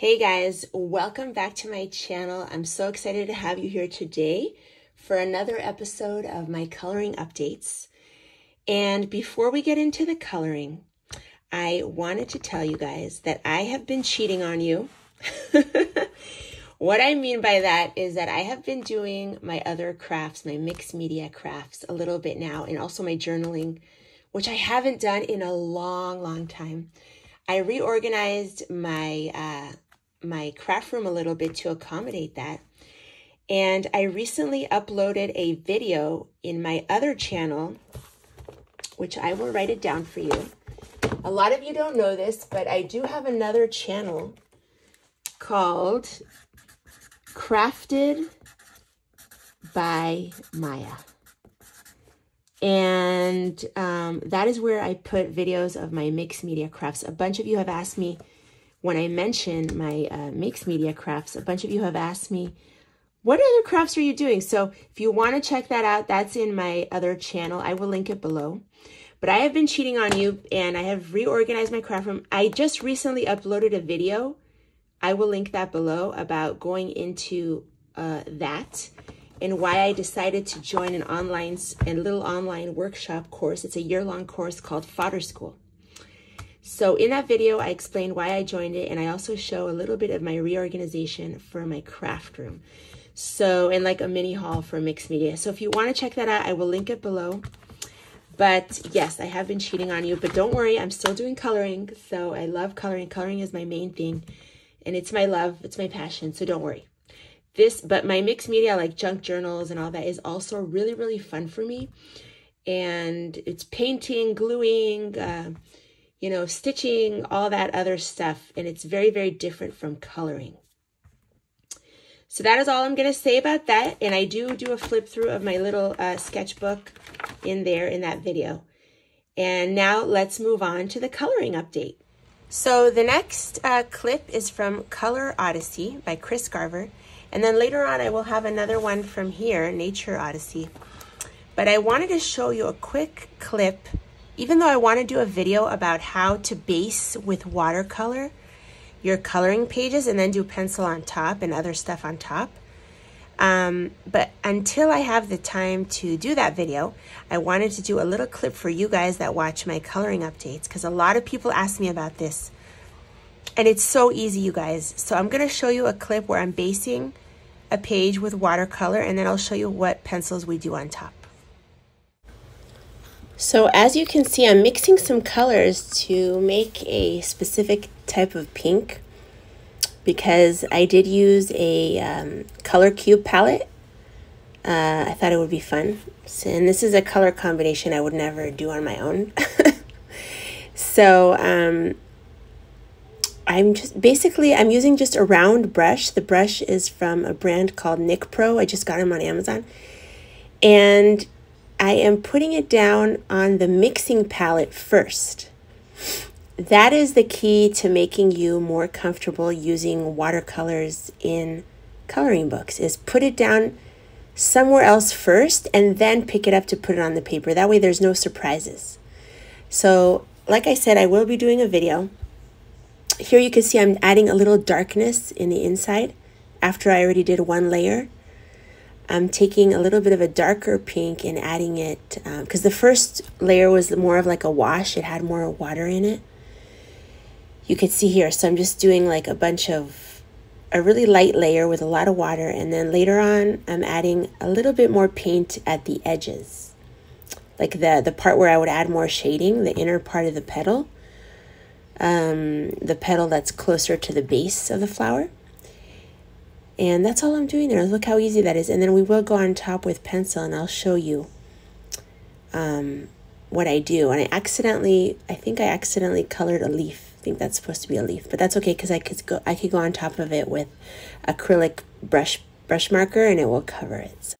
Hey guys, welcome back to my channel. I'm so excited to have you here today for another episode of my coloring updates. And before we get into the coloring, I wanted to tell you guys that I have been cheating on you. What I mean by that is that I have been doing my other crafts, my mixed media crafts a little bit now, and also my journaling, which I haven't done in a long time. I reorganized my my craft room a little bit to accommodate that. And I recently uploaded a video in my other channel, which I will write it down for you. A lot of you don't know this, but I do have another channel called Crafted by Maya. And that is where I put videos of my mixed media crafts. A bunch of you have asked me, when I mentioned my mixed media crafts, a bunch of you have asked me, what other crafts are you doing? So if you want to check that out, that's in my other channel. I will link it below. But I have been cheating on you, and I have reorganized my craft room. I just recently uploaded a video. I will link that below about going into that and why I decided to join a little online workshop course. It's a year-long course called Fodder School. So in that video, I explained why I joined it, and I also show a little bit of my reorganization for my craft room. So, and like a mini haul for mixed media. So if you want to check that out, I will link it below. But yes, I have been cheating on you, but don't worry, I'm still doing coloring. So I love coloring. Coloring is my main thing, and it's my love, it's my passion, so don't worry. But my mixed media, like junk journals and all that, is also really fun for me. And it's painting, gluing, you know, stitching, all that other stuff. And it's very different from coloring. So that is all I'm going to say about that. And I do a flip through of my little sketchbook in there in that video. And now let's move on to the coloring update. So the next clip is from Color Odyssey by Chris Garver. And then later on, I will have another one from here, Nature Odyssey. But I wanted to show you a quick clip. Even though I want to do a video about how to base with watercolor your coloring pages and then do pencil on top and other stuff on top. But until I have the time to do that video, I wanted to do a little clip for you guys that watch my coloring updates, because a lot of people ask me about this. And it's so easy, you guys. So I'm going to show you a clip where I'm basing a page with watercolor, and then I'll show you what pencils we do on top. So as you can see, I'm mixing some colors to make a specific type of pink, because I did use a color cube palette. I thought it would be fun. So, and this is a color combination I would never do on my own. So I'm using just a round brush. The brush is from a brand called Nick Pro. I just got them on Amazon. And I am putting it down on the mixing palette first. That is the key to making you more comfortable using watercolors in coloring books, is put it down somewhere else first and then pick it up to put it on the paper. That way there's no surprises. So like I said, I will be doing a video. Here you can see I'm adding a little darkness in the inside after I already did one layer. I'm taking a little bit of a darker pink and adding it, because the first layer was more of like a wash. It had more water in it. You can see here, so I'm just doing like a really light layer with a lot of water, and then later on I'm adding a little bit more paint at the edges. Like the part where I would add more shading, the inner part of the petal. The petal that's closer to the base of the flower. And that's all I'm doing there. Look how easy that is. And then we will go on top with pencil, and I'll show you what I do. And I think I accidentally colored a leaf. I think that's supposed to be a leaf, but that's okay, because I could go on top of it with acrylic brush marker, and it will cover it.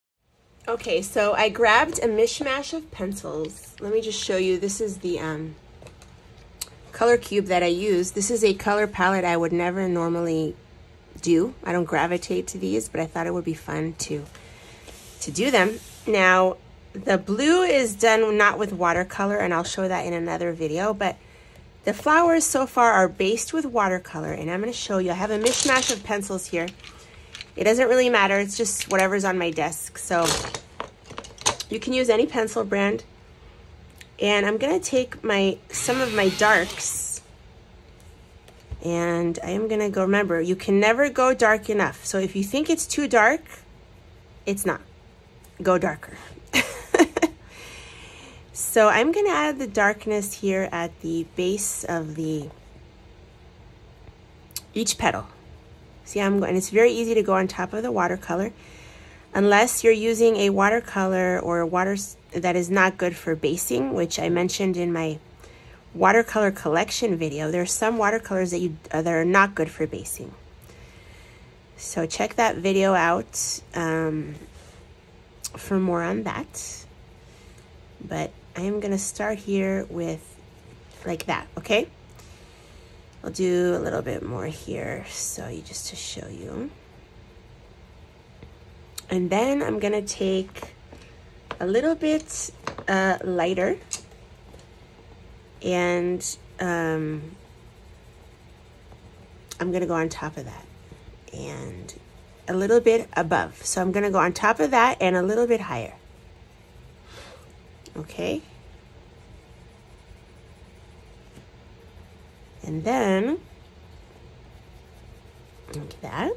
Okay, so I grabbed a mishmash of pencils. Let me just show you. This is the color cube that I use. This is a color palette I would never normally do. I don't gravitate to these, but I thought it would be fun to do them. Now, the blue is done not with watercolor, and I'll show that in another video, but The flowers so far are based with watercolor, and I'm going to show you. I have a mishmash of pencils here. It doesn't really matter. It's just whatever's on my desk. So you can use any pencil brand. And I'm going to take some of my darks, and I am going to go, remember, you can never go dark enough. So if you think it's too dark, it's not. Go darker. So I'm going to add the darkness here at the base of each petal. See, and it's very easy to go on top of the watercolor, unless you're using a watercolor or water that is not good for basing, which I mentioned in my watercolor collection video. There are some watercolors that are not good for basing. So check that video out for more on that. But I am going to start here with like that, okay? I'll do a little bit more here, just to show you. And then I'm going to take a little bit lighter, and I'm going to go on top of that and a little bit above. So I'm going to go on top of that and a little bit higher. Okay. And then, like that.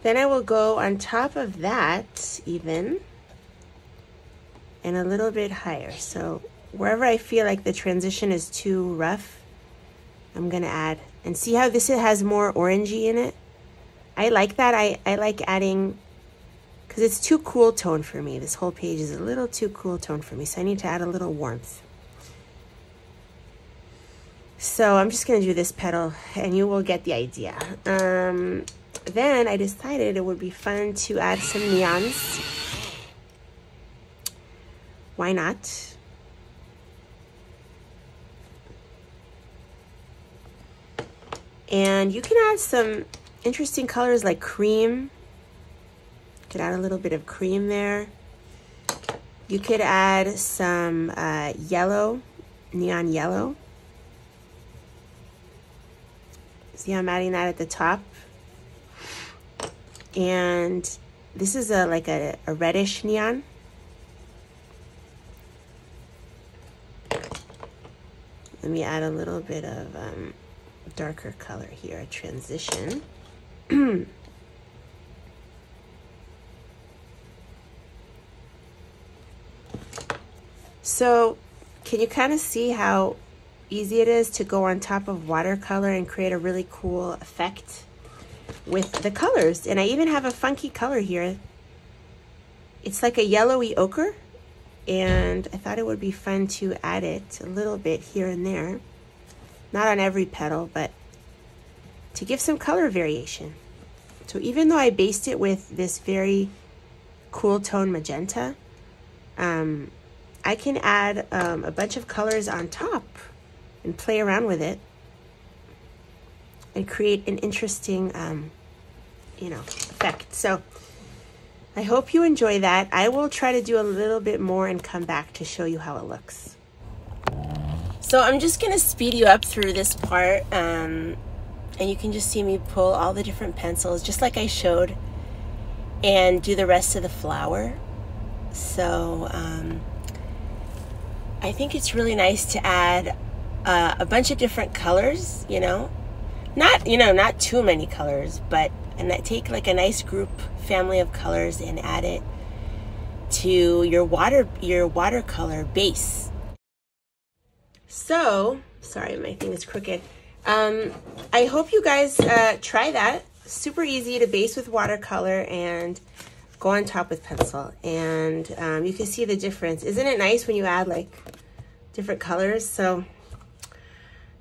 Then I will go on top of that even, and a little bit higher. So wherever I feel like the transition is too rough, I'm gonna add, and see how this has more orangey in it? I like that. I like adding, because it's too cool tone for me. This whole page is a little too cool tone for me, so I need to add a little warmth. So I'm just gonna do this petal, and you will get the idea. Then I decided it would be fun to add some neons. Why not? And you can add some interesting colors like cream. You could add a little bit of cream there. You could add some yellow, neon yellow. See, I'm adding that at the top. And this is like a reddish neon. Let me add a little bit of darker color here, a transition. So can you kind of see how easy it is to go on top of watercolor and create a really cool effect with the colors? And I even have a funky color here. It's like a yellowy ochre, and I thought it would be fun to add it a little bit here and there. Not on every petal, but to give some color variation. So even though I based it with this very cool tone magenta, I can add a bunch of colors on top and play around with it and create an interesting, effect. So I hope you enjoy that. I will try to do a little bit more and come back to show you how it looks. So I'm just gonna speed you up through this part, and you can just see me pull all the different pencils just like I showed and do the rest of the flower. So I think it's really nice to add a bunch of different colors, not too many colors, but take like a nice group family of colors and add it to your watercolor base. So, sorry, my thing is crooked. I hope you guys try that. Super easy to base with watercolor and go on top with pencil. And you can see the difference. Isn't it nice when you add like different colors? So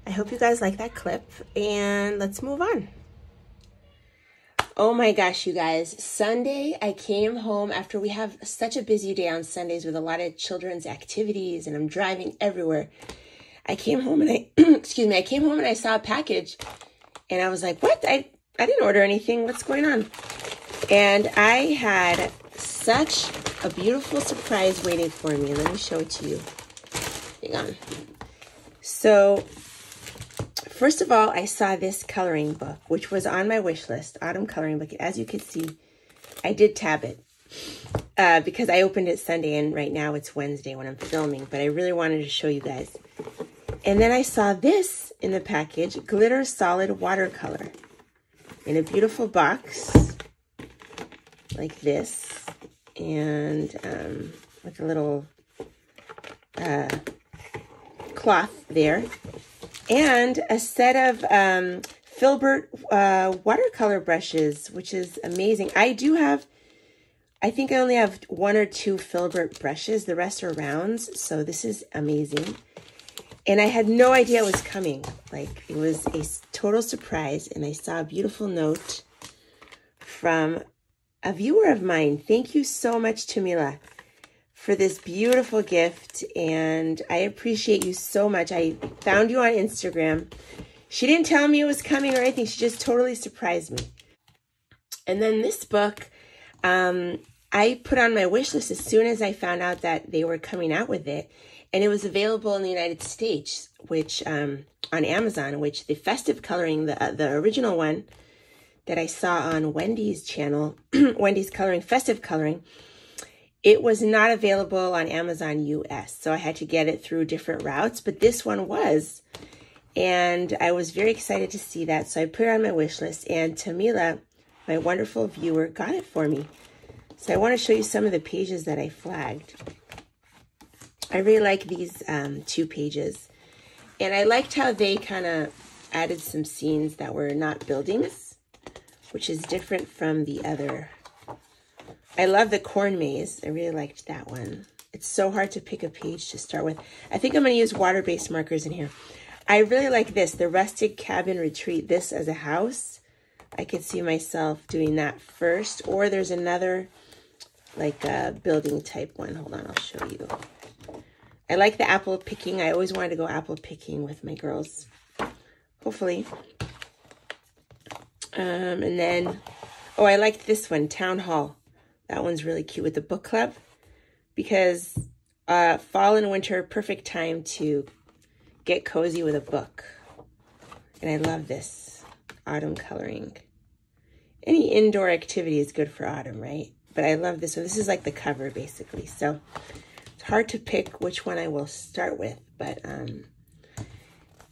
I hope you guys like that clip, and let's move on. Oh my gosh, you guys. Sunday, I came home after we have such a busy day on Sundays with a lot of children's activities, and I'm driving everywhere. I came home and I came home and I saw a package, and I was like, what? I didn't order anything. What's going on? And I had such a beautiful surprise waiting for me. Let me show it to you. Hang on. So first of all, I saw this coloring book, which was on my wish list, autumn coloring book. As you can see, I did tab it because I opened it Sunday, and right now it's Wednesday when I'm filming, but I really wanted to show you guys. And then I saw this in the package, Glitter Solid Watercolor, in a beautiful box like this, and with a little cloth there, and a set of Filbert watercolor brushes, which is amazing. I think I only have 1 or 2 Filbert brushes. The rest are rounds, so this is amazing. And I had no idea it was coming. Like, it was a total surprise, and I saw a beautiful note from a viewer of mine. Thank you so much, Tamila, for this beautiful gift, and I appreciate you so much. I found you on Instagram. She didn't tell me it was coming or anything. She just totally surprised me. And then this book, I put on my wish list as soon as I found out that they were coming out with it. And it was available in the United States, which on Amazon, which the festive coloring, the original one that I saw on Wendy's channel, Wendy's Coloring, Festive Coloring, it was not available on Amazon US. So I had to get it through different routes, but this one was. And I was very excited to see that. So I put it on my wish list, and Tamila, my wonderful viewer, got it for me. So I want to show you some of the pages that I flagged. I really like these 2 pages. And I liked how they kind of added some scenes that were not buildings, which is different from the other. I love the corn maze. I really liked that one. It's so hard to pick a page to start with. I think I'm going to use water-based markers in here. I really like this, the rustic cabin retreat, this as a house. I could see myself doing that first. Or there's another, like a building type one. Hold on, I'll show you. I like the apple picking. I always wanted to go apple picking with my girls. Hopefully. And then, oh, I liked this one, Town Hall. That one's really cute with the book club. Because fall and winter, perfect time to get cozy with a book. And I love this, autumn coloring. Any indoor activity is good for autumn, right? But I love this one. This is like the cover, basically. So it's hard to pick which one I will start with, but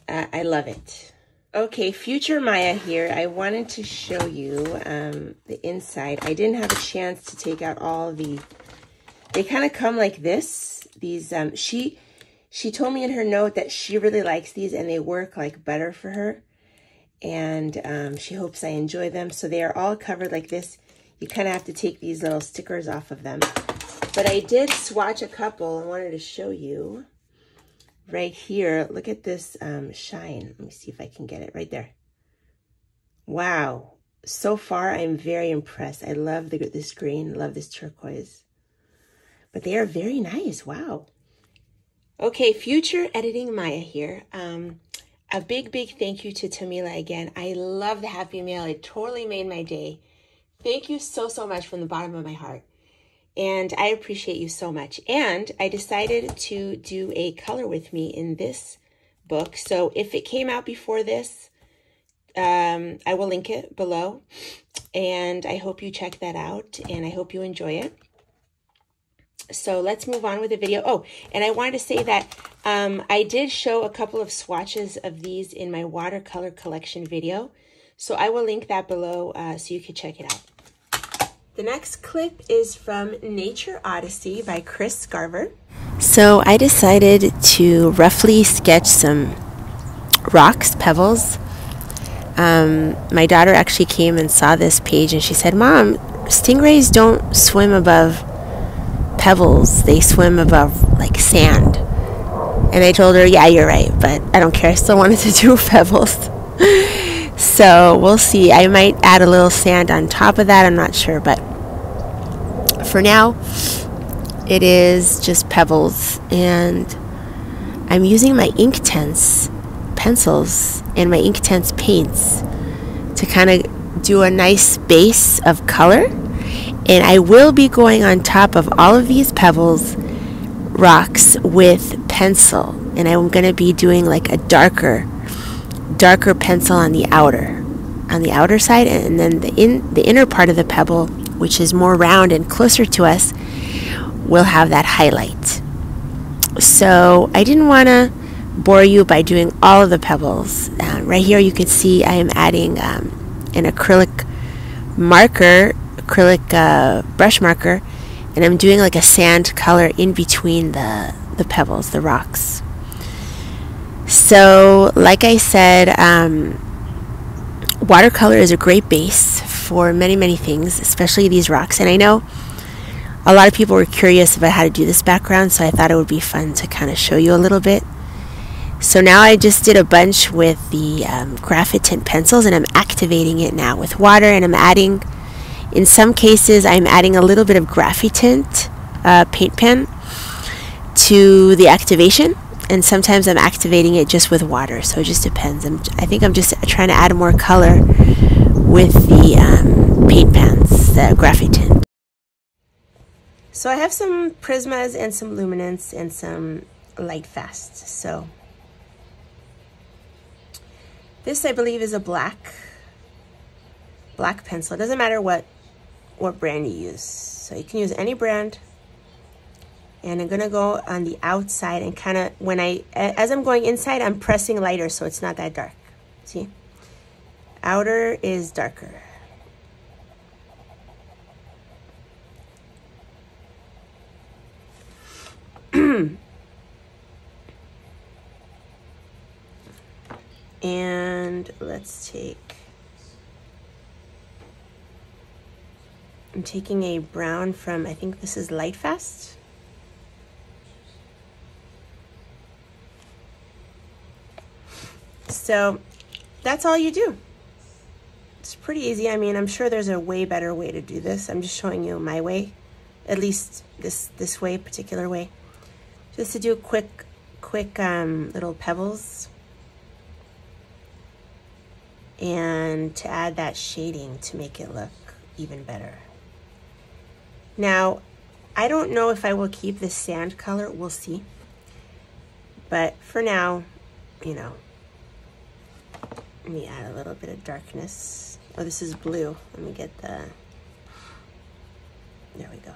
I love it. Okay, future Maya here. I wanted to show you the inside. I didn't have a chance to take out all the... They kind of come like this. These she told me in her note that she really likes these and they work like butter for her. And she hopes I enjoy them. So they are all covered like this. You kind of have to take these little stickers off of them. But I did swatch a couple. I wanted to show you right here. Look at this shine. Let me see if I can get it right there. Wow. So far, I'm very impressed. I love this green. Love this turquoise. But they are very nice. Wow. Okay, future editing Maya here. A big thank you to Tamila again. I love the Happy Mail. It totally made my day. Thank you so much from the bottom of my heart. And I appreciate you so much. And I decided to do a color with me in this book. So if it came out before this, I will link it below. And I hope you check that out. And I hope you enjoy it. So let's move on with the video. Oh, and I wanted to say that I did show a couple of swatches of these in my watercolor collection video. So I will link that below so you can check it out. The next clip is from Nature Odyssey by Chris Scarver. So I decided to roughly sketch some rocks, pebbles. My daughter actually came and saw this page and she said, "Mom, stingrays don't swim above pebbles, they swim above like sand." And I told her, yeah, you're right, but I don't care. I still wanted to do pebbles. So we'll see. I might add a little sand on top of that. I'm not sure, but for now it is just pebbles. And I'm using my Inktense pencils and my Inktense paints to kind of do a nice base of color. And I will be going on top of all of these pebbles, rocks with pencil. And and I'm going to be doing like a darker pencil on the outer side, and then the inner part of the pebble, which is more round and closer to us, will have that highlight. So I didn't want to bore you by doing all of the pebbles. Right here you can see I am adding an acrylic brush marker, and I'm doing like a sand color in between the pebbles, the rocks. So like I said, watercolor is a great base for many things, especially these rocks. And I know a lot of people were curious about how to do this background, so I thought it would be fun to kind of show you a little bit. So now I just did a bunch with the graphite tint pencils, and I'm activating it now with water, and I'm adding, in some cases, I'm adding a little bit of graphite tint paint pen to the activation, and sometimes I'm activating it just with water, so it just depends. I think I'm just trying to add more color with the paint pens, the graphite tint. So I have some Prismas and some Luminance and some Light Fast. So this, I believe, is a black pencil. It doesn't matter what brand you use. So you can use any brand. And I'm gonna go on the outside and kind of, as I'm going inside, I'm pressing lighter so it's not that dark. See? Outer is darker. And I'm taking a brown from, I think this is Light Fast. So that's all you do. It's pretty easy. I mean, I'm sure there's a way better way to do this. I'm just showing you my way, at least this way, particular way. Just to do quick little pebbles, and to add that shading to make it look even better. Now, I don't know if I will keep this sand color. We'll see. But for now, you know, let me add a little bit of darkness. Oh, this is blue. Let me get there we go.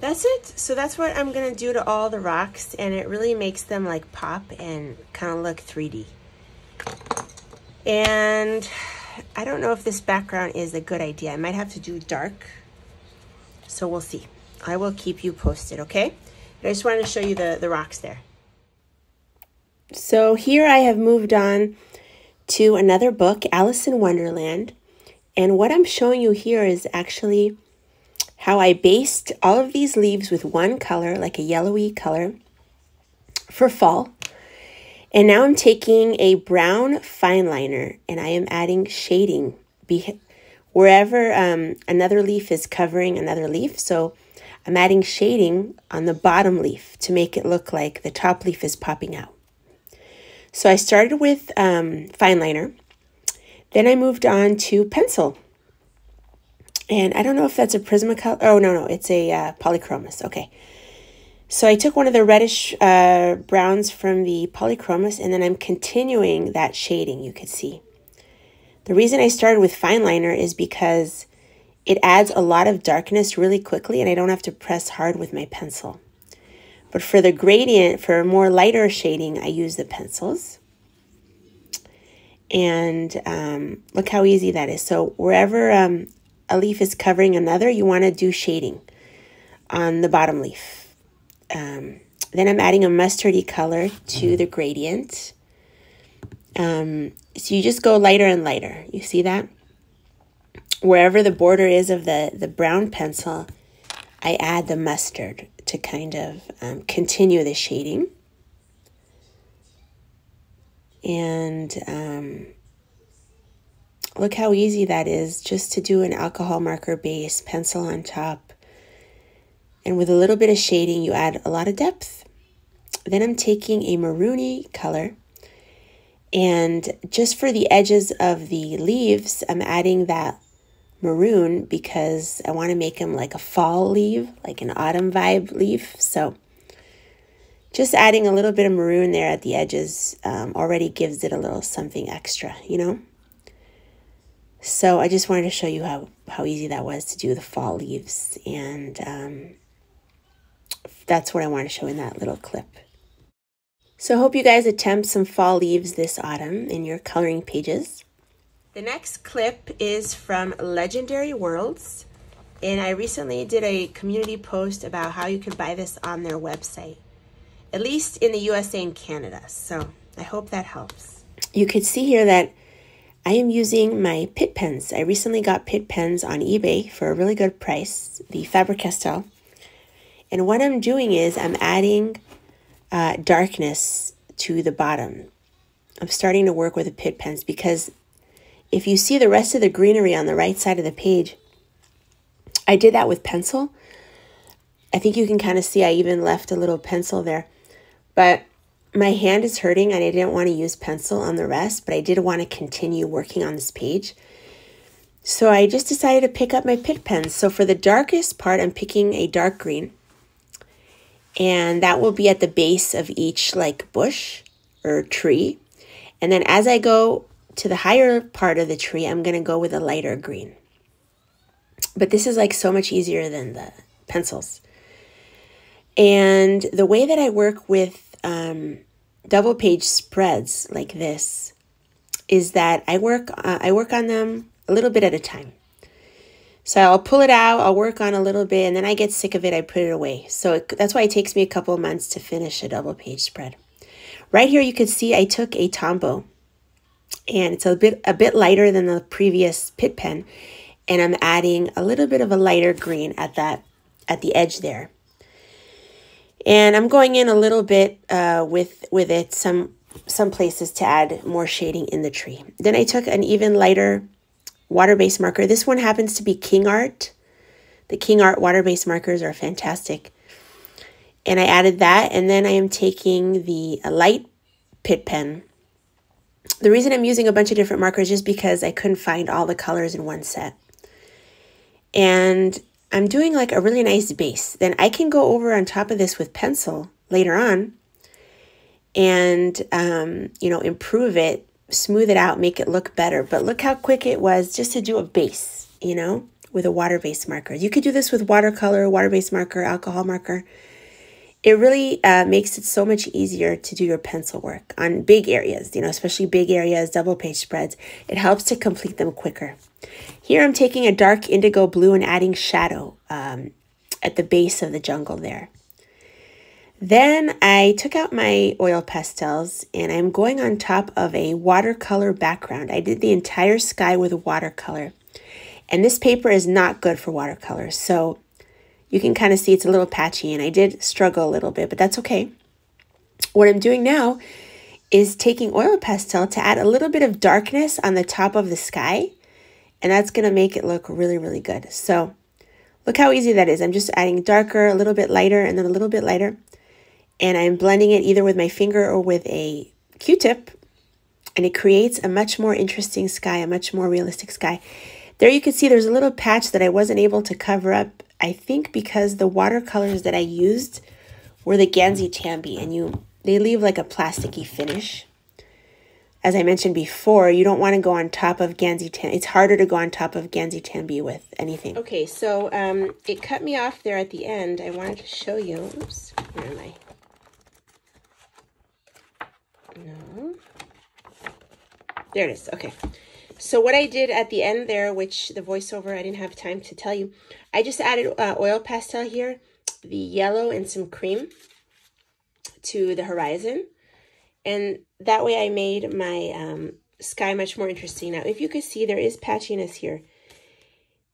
That's it. So that's what I'm gonna do to all the rocks, and it really makes them like pop and kind of look 3D. And I don't know if this background is a good idea. I might have to do dark, so we'll see. I will keep you posted, okay? But I just wanted to show you the rocks there. So here I have moved on to another book, Alice in Wonderland. And what I'm showing you here is actually how I based all of these leaves with one color, like a yellowy color, for fall. And now I'm taking a brown fine liner and I am adding shading wherever another leaf is covering another leaf. So I'm adding shading on the bottom leaf to make it look like the top leaf is popping out. So I started with fine liner. Then I moved on to pencil. And I don't know if that's a Prismacolor. Oh, no, it's a Polychromos. Okay. So I took one of the reddish browns from the Polychromos, and then I'm continuing that shading, you could see. The reason I started with fine liner is because it adds a lot of darkness really quickly, and I don't have to press hard with my pencil. But for the gradient, for more lighter shading, I use the pencils. And look how easy that is. So wherever a leaf is covering another, you want to do shading on the bottom leaf. Then I'm adding a mustardy color to the gradient. So you just go lighter and lighter. You see that? Wherever the border is of the brown pencil, I add the mustard to kind of continue the shading. And look how easy that is, just to do an alcohol marker base, pencil on top, And with a little bit of shading, you add a lot of depth. Then I'm taking a maroony color, and just for the edges of the leaves, I'm adding that maroon because I want to make them like a fall leaf, like an autumn vibe leaf. So just adding a little bit of maroon there at the edges already gives it a little something extra, you know? So I just wanted to show you how easy that was to do the fall leaves. And that's what I want to show in that little clip. So I hope you guys attempt some fall leaves this autumn in your coloring pages. The next clip is from Legendary Worlds, and I recently did a community post about how you could buy this on their website, at least in the USA and Canada, so I hope that helps. You could see here that I am using my Pitt pens. I recently got Pitt pens on eBay for a really good price, the Faber-Castell, and what I'm doing is I'm adding darkness to the bottom. I'm starting to work with the Pitt pens because if you see the rest of the greenery on the right side of the page, I did that with pencil. I think you can kind of see I even left a little pencil there. But my hand is hurting and I didn't want to use pencil on the rest, but I did want to continue working on this page. So I just decided to pick up my Pitt pens. So for the darkest part, I'm picking a dark green. And that will be at the base of each like bush or tree. And then as I go to the higher part of the tree, I'm going to go with a lighter green. But this is like so much easier than the pencils. And the way that I work with double page spreads like this is that I work on them a little bit at a time. So I'll pull it out, I'll work on a little bit, and then I get sick of it, I put it away. So that's why it takes me a couple of months to finish a double page spread. Right here you can see I took a Tombow, and it's a bit lighter than the previous Pitt pen, and I'm adding a little bit of a lighter green at the edge there. And I'm going in a little bit with it, some places to add more shading in the tree. Then I took an even lighter water-based marker. This one happens to be King Art. The King Art water-based markers are fantastic. And I added that, and then I am taking the light Pitt pen. The reason I'm using a bunch of different markers is just because I couldn't find all the colors in one set. And I'm doing like a really nice base. Then I can go over on top of this with pencil later on and, improve it, smooth it out, make it look better. But look how quick it was just to do a base, with a water-based marker. You could do this with watercolor, water-based marker, alcohol marker. It really makes it so much easier to do your pencil work on big areas, especially big areas, double page spreads. It helps to complete them quicker. Here I'm taking a dark indigo blue and adding shadow at the base of the jungle there. Then I took out my oil pastels and I'm going on top of a watercolor background. I did the entire sky with watercolor. And this paper is not good for watercolor, so you can kind of see it's a little patchy, and I did struggle a little bit, but that's okay. What I'm doing now is taking oil pastel to add a little bit of darkness on the top of the sky, and that's going to make it look really, really good. So look how easy that is. I'm just adding darker, a little bit lighter, and then a little bit lighter, and I'm blending it either with my finger or with a Q-tip, and it creates a much more interesting sky, a much more realistic sky. There you can see there's a little patch that I wasn't able to cover up, I think because the watercolors that I used were the Gansey Tambi, and they leave like a plasticky finish. As I mentioned before, you don't want to go on top of Gansey Tambi. It's harder to go on top of Gansey Tambi with anything. Okay, so it cut me off there at the end. I wanted to show you. Oops, where am I? No. There it is. Okay. So what I did at the end there, which the voiceover I didn't have time to tell you, I just added oil pastel here, the yellow and some cream to the horizon. And that way I made my sky much more interesting. Now, if you could see, there is patchiness here.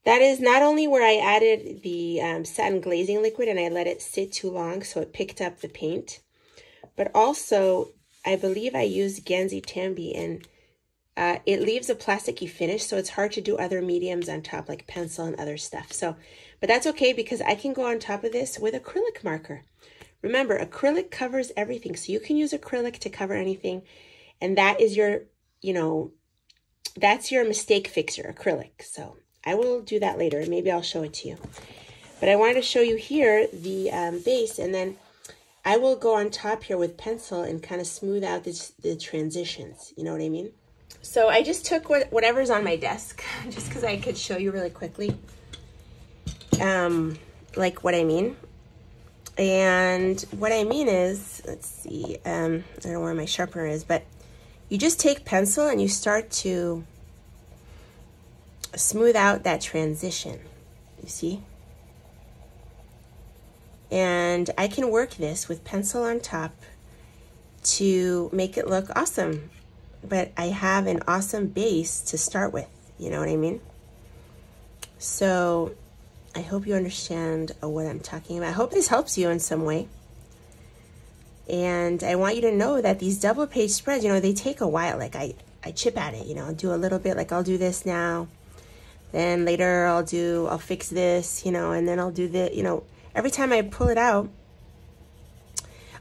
That is not only where I added the satin glazing liquid and I let it sit too long so it picked up the paint, but also I believe I used Gansey Tambi, and it leaves a plasticky finish, so it's hard to do other mediums on top, like pencil and other stuff. So, but that's okay because I can go on top of this with acrylic marker. Remember, acrylic covers everything, so you can use acrylic to cover anything, and that is your, you know, that's your mistake fixer, acrylic. So I will do that later, and maybe I'll show it to you. But I wanted to show you here the base, and then I will go on top here with pencil and kind of smooth out the transitions. You know what I mean? So I just took whatever's on my desk, just because I could show you really quickly, like what I mean. And what I mean is, let's see, I don't know where my sharpener is, but you just take pencil and you start to smooth out that transition, you see? And I can work this with pencil on top to make it look awesome. But I have an awesome base to start with, you know what I mean? So I hope you understand what I'm talking about. I hope this helps you in some way. And I want you to know that these double page spreads, you know, they take a while. Like I chip at it, you know, I'll do a little bit, like I'll do this now. Then later I'll fix this, you know, and then I'll do the, you know, every time I pull it out,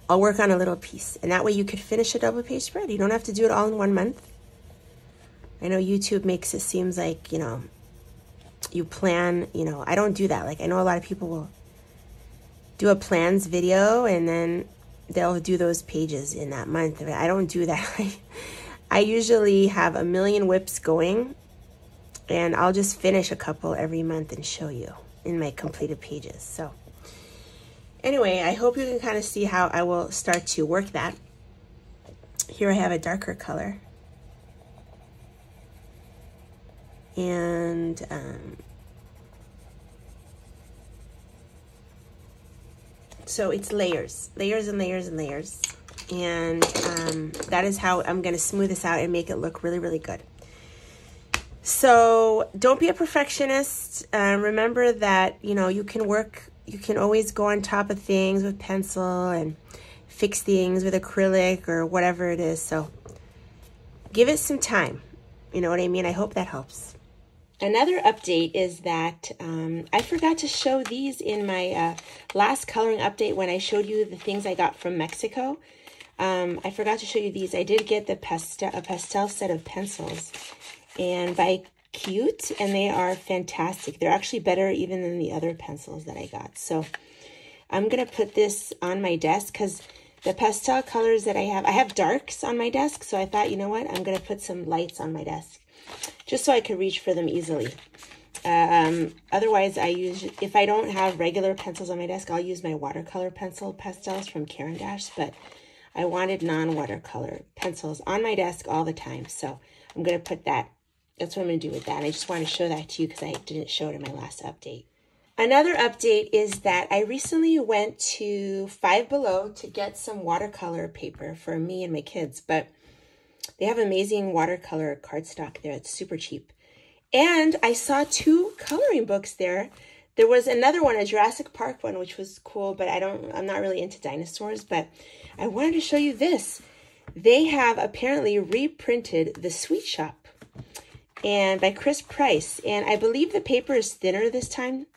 I'll work on a little piece. And that way you could finish a double page spread. You don't have to do it all in 1 month. I know YouTube makes it seems like, you know, you plan, you know, I don't do that. Like I know a lot of people will do a plans video and then they'll do those pages in that month. I don't do that. I usually have a million whips going and I'll just finish a couple every month and show you in my completed pages. So anyway, I hope you can kind of see how I will start to work that. Here I have a darker color. And so it's layers and layers and layers. And that is how I'm going to smooth this out and make it look really, really good. So don't be a perfectionist. Remember that, you know, you can always go on top of things with pencil and fix things with acrylic or whatever it is. So give it some time. You know what I mean? I hope that helps. Another update is that I forgot to show these in my last coloring update when I showed you the things I got from Mexico. I forgot to show you these. I did get a pastel set of pencils and by Cute, and they are fantastic. They're actually better even than the other pencils that I got. So I'm going to put this on my desk because the pastel colors that I have darks on my desk. So I thought, you know what, I'm going to put some lights on my desk just so I could reach for them easily. Otherwise, if I don't have regular pencils on my desk, I'll use my watercolor pencil pastels from Caran d'Ache, but I wanted non-watercolor pencils on my desk all the time. So I'm going to put that. That's what I'm going to do with that. And I just want to show that to you because I didn't show it in my last update. Another update is that I recently went to Five Below to get some watercolor paper for me and my kids, but they have amazing watercolor cardstock there. It's super cheap. And I saw 2 coloring books there. There was another one, a Jurassic Park one, which was cool, but I'm not really into dinosaurs, but I wanted to show you this. They have apparently reprinted The Sweet Shop and by Chris Price. And I believe the paper is thinner this time.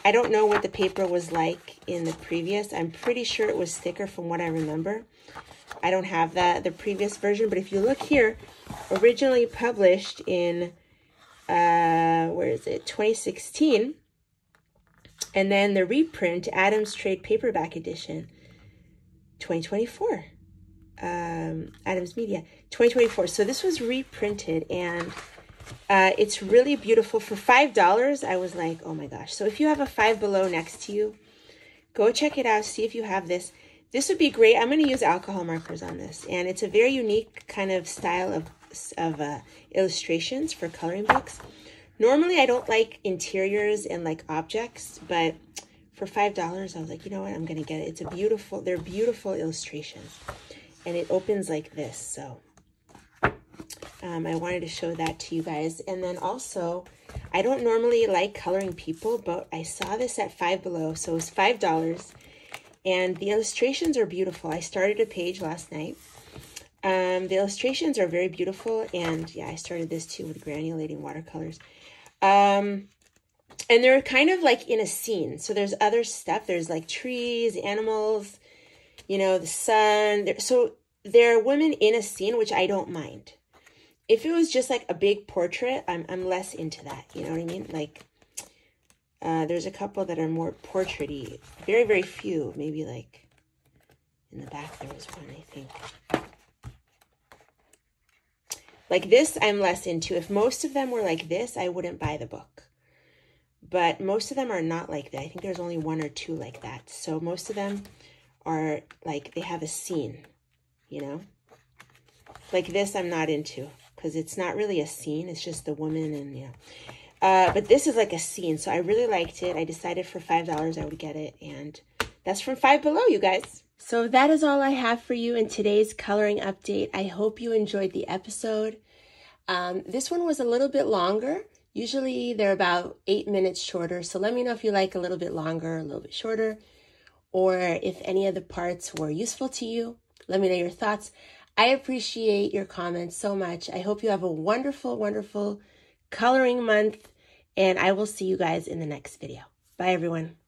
I don't know what the paper was like in the previous. I'm pretty sure it was thicker from what I remember. I don't have the previous version, but if you look here, originally published in, where is it, 2016, and then the reprint, Adams Trade Paperback Edition, 2024, Adams Media, 2024. So this was reprinted, and it's really beautiful. For $5, I was like, oh my gosh. So if you have a Five Below next to you, go check it out, see if you have this. This would be great. I'm going to use alcohol markers on this, and it's a very unique kind of style of illustrations for coloring books. Normally, I don't like interiors and like objects, but for $5, I was like, you know what? I'm going to get it. It's a beautiful, they're beautiful illustrations, and it opens like this. So I wanted to show that to you guys. And then also, I don't normally like coloring people, but I saw this at Five Below, so it was $5. And the illustrations are beautiful. I started a page last night. The illustrations are very beautiful, and yeah, I started this too with granulating watercolors. And they're kind of like in a scene. So there's other stuff. There's like trees, animals, you know, the sun. So they're women in a scene, which I don't mind. If it was just like a big portrait, I'm less into that. You know what I mean? Like, there's a couple that are more portrait-y. Very, very few. Maybe like in the back there was one, I think. Like this, I'm less into. If most of them were like this, I wouldn't buy the book. But most of them are not like that. I think there's only one or two like that. So most of them are like, they have a scene, you know? Like this, I'm not into, because it's not really a scene. It's just the woman and, you know. But this is like a scene. So I really liked it. I decided for $5 I would get it. And that's from Five Below, you guys. So that is all I have for you in today's coloring update. I hope you enjoyed the episode. This one was a little bit longer. Usually they're about 8 minutes shorter. So let me know if you like a little bit longer, a little bit shorter, or if any of the parts were useful to you. Let me know your thoughts. I appreciate your comments so much. I hope you have a wonderful, wonderful coloring month, and I will see you guys in the next video. Bye, everyone.